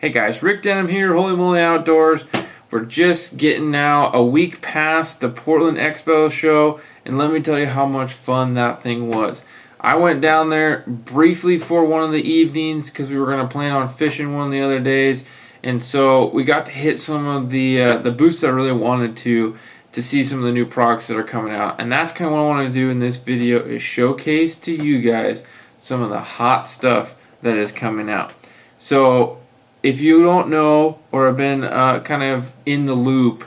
Hey guys, Rick Denham here, Holy Moly Outdoors. We're just getting now a week past the Portland Expo show, and let me tell you how much fun that thing was. I went down there briefly for one of the evenings because we were going to plan on fishing one of the other days, and so we got to hit some of the booths I really wanted to see some of the new products that are coming out. And that's kind of what I want to do in this video, is showcase to you guys some of the hot stuff that is coming out. So if you don't know or have been kind of in the loop,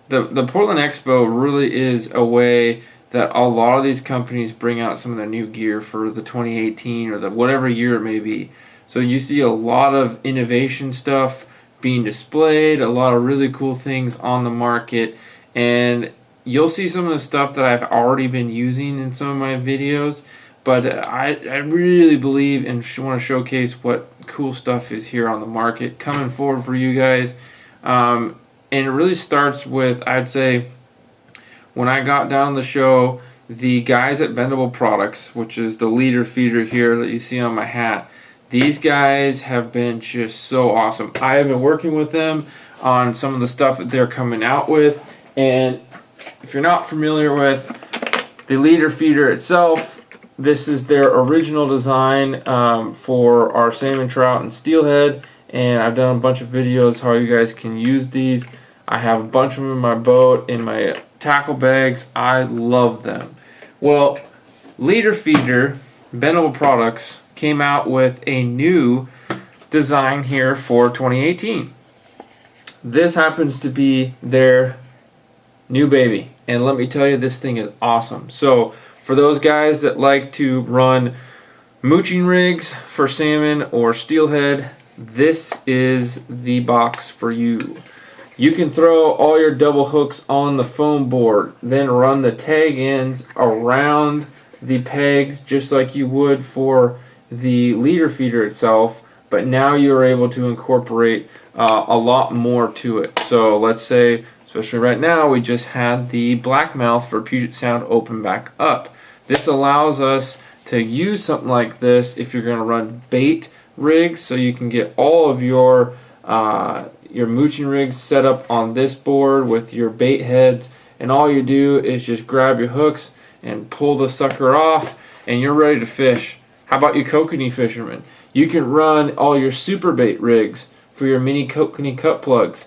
the Portland Expo really is a way that a lot of these companies bring out some of their new gear for the 2018 or the whatever year it may be. So you see a lot of innovation stuff being displayed, a lot of really cool things on the market, and you'll see some of the stuff that I've already been using in some of my videos. But I really believe and want to showcase what cool stuff is here on the market coming forward for you guys. And it really starts with, I'd say, when I got down the show, the guys at Bendable Products, which is the leader feeder here that you see on my hat, these guys have been just so awesome. I have been working with them on some of the stuff that they're coming out with. And if you're not familiar with the leader feeder itself, this is their original design for our salmon, trout, and steelhead, and I've done a bunch of videos how you guys can use these. I have a bunch of them in my boat, in my tackle bags. I love them. Well, Leader Feeder, Bendable Products, came out with a new design here for 2018. This happens to be their new baby, and let me tell you, this thing is awesome. So for those guys that like to run mooching rigs for salmon or steelhead, this is the box for you. You can throw all your double hooks on the foam board, then run the tag ends around the pegs just like you would for the leader feeder itself, but now you're able to incorporate a lot more to it. So let's say, especially right now, we just had the blackmouth for Puget Sound open back up. This allows us to use something like this if you're going to run bait rigs, so you can get all of your mooching rigs set up on this board with your bait heads, and all you do is just grab your hooks and pull the sucker off, and you're ready to fish. How about you kokanee fishermen? You can run all your super bait rigs for your mini kokanee cut plugs,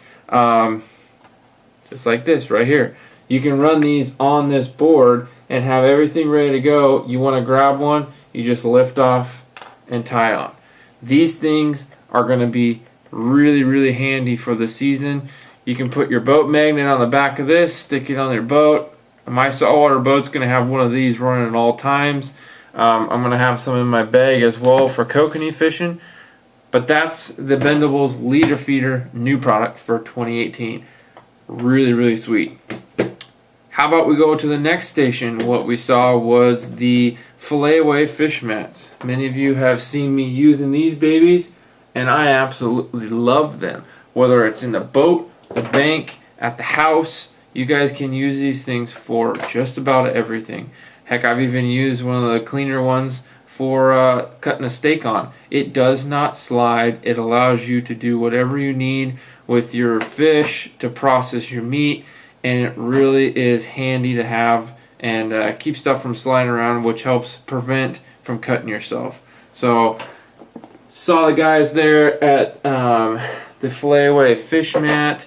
just like this right here. You can run these on this board and have everything ready to go. You want to grab one, you just lift off and tie on. These things are going to be really, really handy for the season. You can put your boat magnet on the back of this, stick it on your boat. My saltwater boat's going to have one of these running at all times. I'm going to have some in my bag as well for kokanee fishing. But that's the Bendables Leader Feeder new product for 2018. Really, really sweet. How about we go to the next station? What we saw was the Fillet Away fish mats. Many of you have seen me using these babies, and I absolutely love them. Whether it's in the boat, the bank, at the house, you guys can use these things for just about everything. Heck, I've even used one of the cleaner ones for cutting a steak on. It does not slide. It allows you to do whatever you need with your fish to process your meat, and it really is handy to have and keep stuff from sliding around, which helps prevent from cutting yourself. So saw the guys there at the Fillet Away fish mat,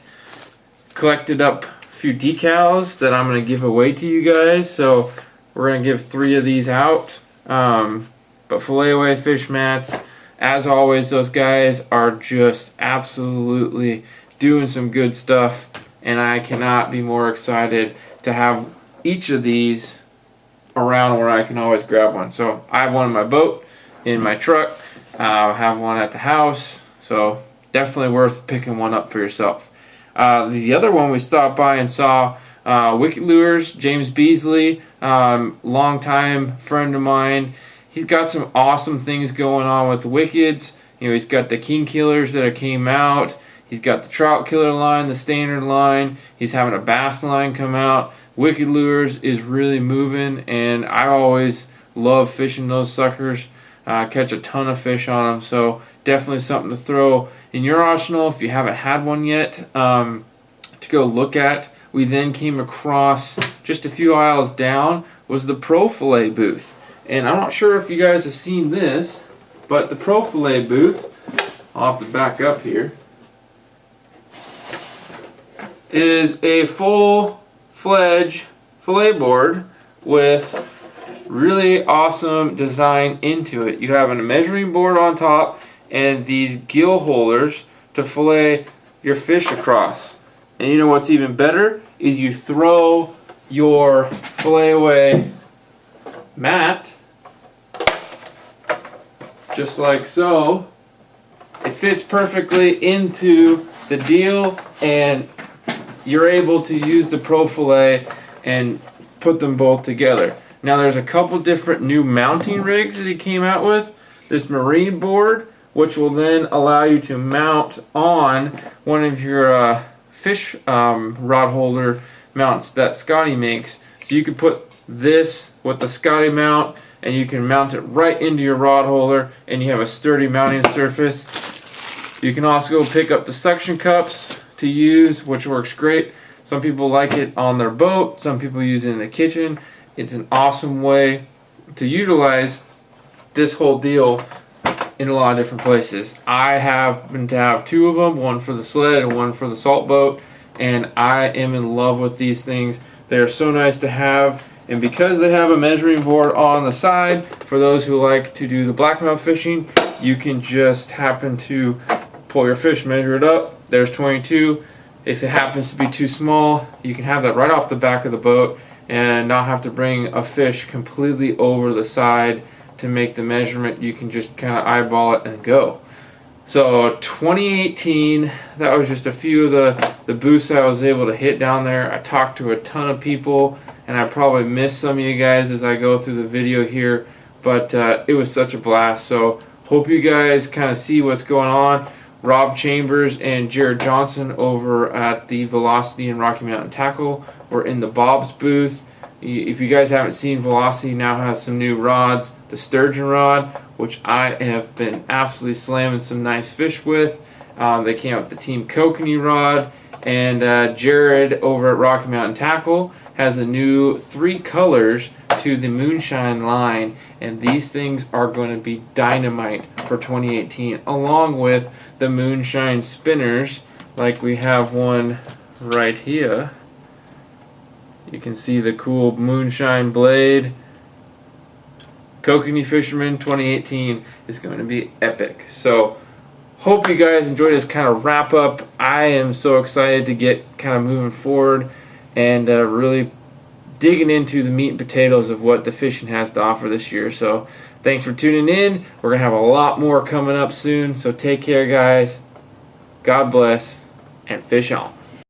collected up a few decals that I'm going to give away to you guys. So we're going to give 3 of these out. But Fillet Away fish mats, as always, those guys are just absolutely doing some good stuff, and I cannot be more excited to have each of these around where I can always grab one. So I have one in my boat, in my truck, I have one at the house, so definitely worth picking one up for yourself. The other one we stopped by and saw, Wicked Lures, James Beasley, longtime friend of mine. He's got some awesome things going on with Wickeds. You know, he's got the king killers that came out. He's got the trout killer line, the standard line. He's having a bass line come out. Wicked Lures is really moving, and I always love fishing those suckers. Catch a ton of fish on them, so definitely something to throw in your arsenal, if you haven't had one yet, to go look at. We then came across, just a few aisles down, was the Pro Fillet booth. And I'm not sure if you guys have seen this, but the Pro Fillet booth, I'll have to back up here, is a full-fledged fillet board with really awesome design into it. You have a measuring board on top and these gill holders to fillet your fish across. And you know what's even better is you throw your fillet away mat just like so. It fits perfectly into the deal, and you're able to use the Pro Fillet and put them both together. Now there's a couple different new mounting rigs that he came out with. This marine board, which will then allow you to mount on one of your fish rod holder mounts that Scotty makes. So you can put this with the Scotty mount and you can mount it right into your rod holder and you have a sturdy mounting surface. You can also go pick up the suction cups to use, which works great. Some people like it on their boat, some people use it in the kitchen. It's an awesome way to utilize this whole deal in a lot of different places. I happen to have two of them, one for the sled and one for the salt boat, and I am in love with these things. They're so nice to have, and because they have a measuring board on the side, for those who like to do the blackmouth fishing, you can just happen to pull your fish, measure it up, there's 22. If it happens to be too small, you can have that right off the back of the boat and not have to bring a fish completely over the side to make the measurement. You can just kind of eyeball it and go. So 2018, that was just a few of the booths I was able to hit down there. I talked to a ton of people, and I probably missed some of you guys as I go through the video here, but it was such a blast. So hope you guys kind of see what's going on. Rob Chambers and Jared Johnson over at the Velocity and Rocky Mountain Tackle were in the Bob's booth. If you guys haven't seen, Velocity now has some new rods. The sturgeon rod, which I have been absolutely slamming some nice fish with. They came out with the Team Kokanee rod. And Jared over at Rocky Mountain Tackle has a new 3 colors to the Moonshine line. And these things are going to be dynamite for 2018, along with the Moonshine spinners, like we have one right here. You can see the cool Moonshine blade. Kokanee Fisherman 2018 is going to be epic. So hope you guys enjoyed this kind of wrap up. I am so excited to get kind of moving forward and really digging into the meat and potatoes of what the fishing has to offer this year. So thanks for tuning in. We're going to have a lot more coming up soon. So take care, guys. God bless, and fish on.